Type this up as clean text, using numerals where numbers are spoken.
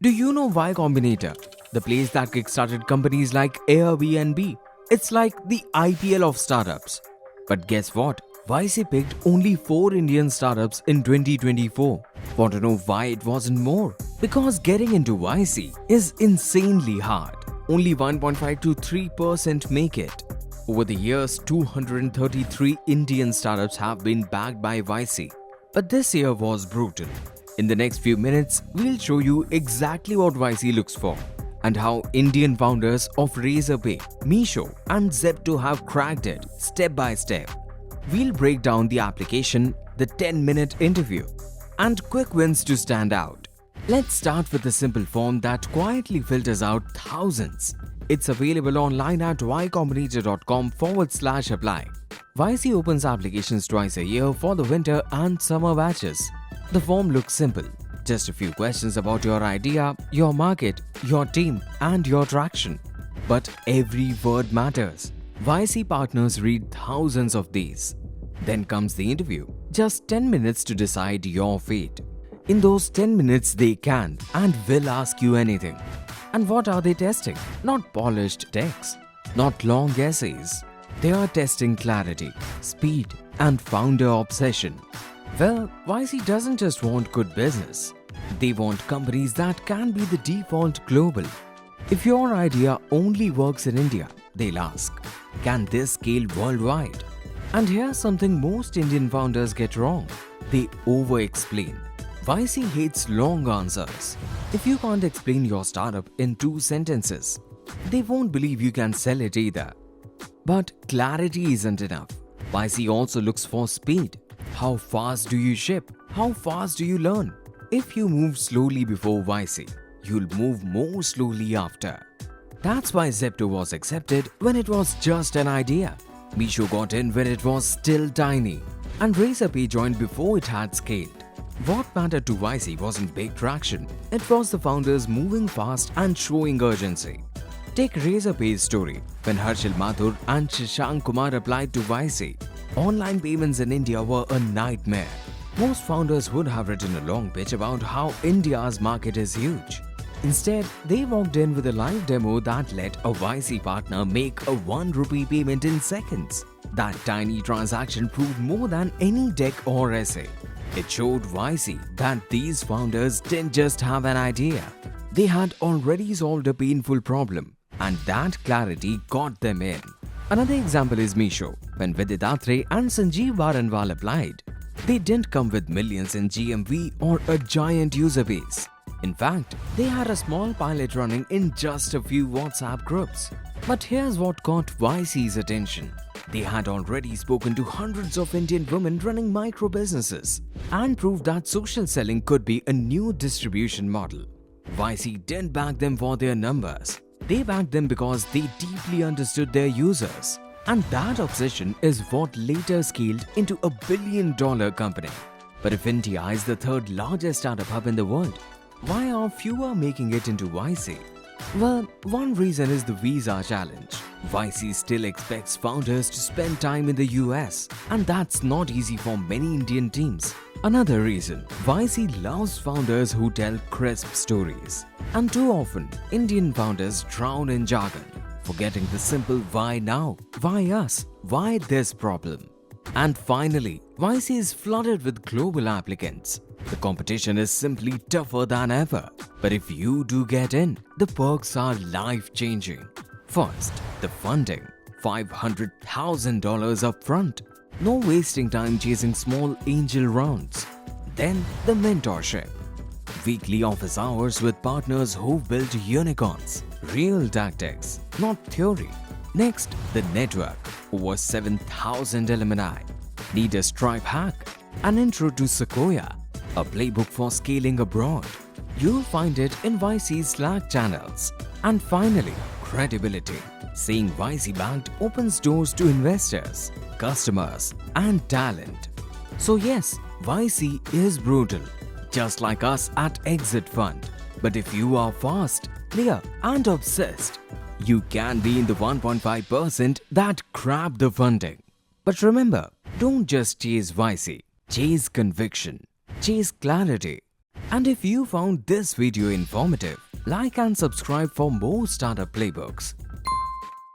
Do you know why Combinator? The place that kickstarted companies like Airbnb. It's like the IPL of startups. But guess what? YC picked only 4 Indian startups in 2024. Want to know why it wasn't more? Because getting into YC is insanely hard. Only 1.5 to 3% make it. Over the years, 233 Indian startups have been backed by YC. But this year was brutal. In the next few minutes, we'll show you exactly what YC looks for and how Indian founders of Razorpay, Meesho and Zepto have cracked it step by step. We'll break down the application, the 10-minute interview, and quick wins to stand out. Let's start with a simple form that quietly filters out thousands. It's available online at ycombinator.com/apply. YC opens applications twice a year for the winter and summer batches. The form looks simple. Just a few questions about your idea, your market, your team, and your traction. But every word matters. YC partners read thousands of these. Then comes the interview. Just 10 minutes to decide your fate. In those 10 minutes, they can and will ask you anything. And what are they testing? Not polished texts, not long essays. They are testing clarity, speed, and founder obsession. Well, YC doesn't just want good business. They want companies that can be the default global. If your idea only works in India, they'll ask, can this scale worldwide? And here's something most Indian founders get wrong. They over-explain. YC hates long answers. If you can't explain your startup in 2 sentences, they won't believe you can sell it either. But clarity isn't enough. YC also looks for speed. How fast do you ship? How fast do you learn? If you move slowly before YC, you'll move more slowly after. That's why Zepto was accepted when it was just an idea. Meesho got in when it was still tiny. And Razorpay joined before it had scaled. What mattered to YC wasn't big traction. It was the founders moving fast and showing urgency. Take Razorpay's story. When Harshil Mathur and Shashank Kumar applied to YC, online payments in India were a nightmare. Most founders would have written a long pitch about how India's market is huge. Instead, they walked in with a live demo that let a YC partner make a 1 rupee payment in seconds. That tiny transaction proved more than any deck or essay. It showed YC that these founders didn't just have an idea. They had already solved a painful problem, and that clarity got them in. Another example is Meesho. When Vidit Atre and Sanjeev Baranwal applied, they didn't come with millions in GMV or a giant user base. In fact, they had a small pilot running in just a few WhatsApp groups. But here's what caught YC's attention. They had already spoken to hundreds of Indian women running micro businesses and proved that social selling could be a new distribution model. YC didn't back them for their numbers. They backed them because they deeply understood their users. And that obsession is what later scaled into a $1 billion company. But if India is the 3rd largest startup hub in the world, why are fewer making it into YC? Well, one reason is the visa challenge. YC still expects founders to spend time in the US, and that's not easy for many Indian teams. Another reason, YC loves founders who tell crisp stories. And too often, Indian founders drown in jargon, forgetting the simple why now, why us, why this problem. And finally, YC is flooded with global applicants. The competition is simply tougher than ever. But if you do get in, the perks are life-changing. First, the funding. $500,000 upfront. No wasting time chasing small angel rounds. Then, the mentorship. Weekly office hours with partners who built unicorns. Real tactics, not theory. Next, the network. Over 7,000 alumni. Need a Stripe hack? An intro to Sequoia. A playbook for scaling abroad. You'll find it in YC's Slack channels. And finally, credibility. Saying YC backed opens doors to investors, customers, and talent. So yes, YC is brutal, just like us at Exit Fund. But if you are fast, clear, and obsessed, you can be in the 1.5% that grab the funding. But remember, don't just chase YC, chase conviction. Chase clarity. And if you found this video informative, like and subscribe for more startup playbooks.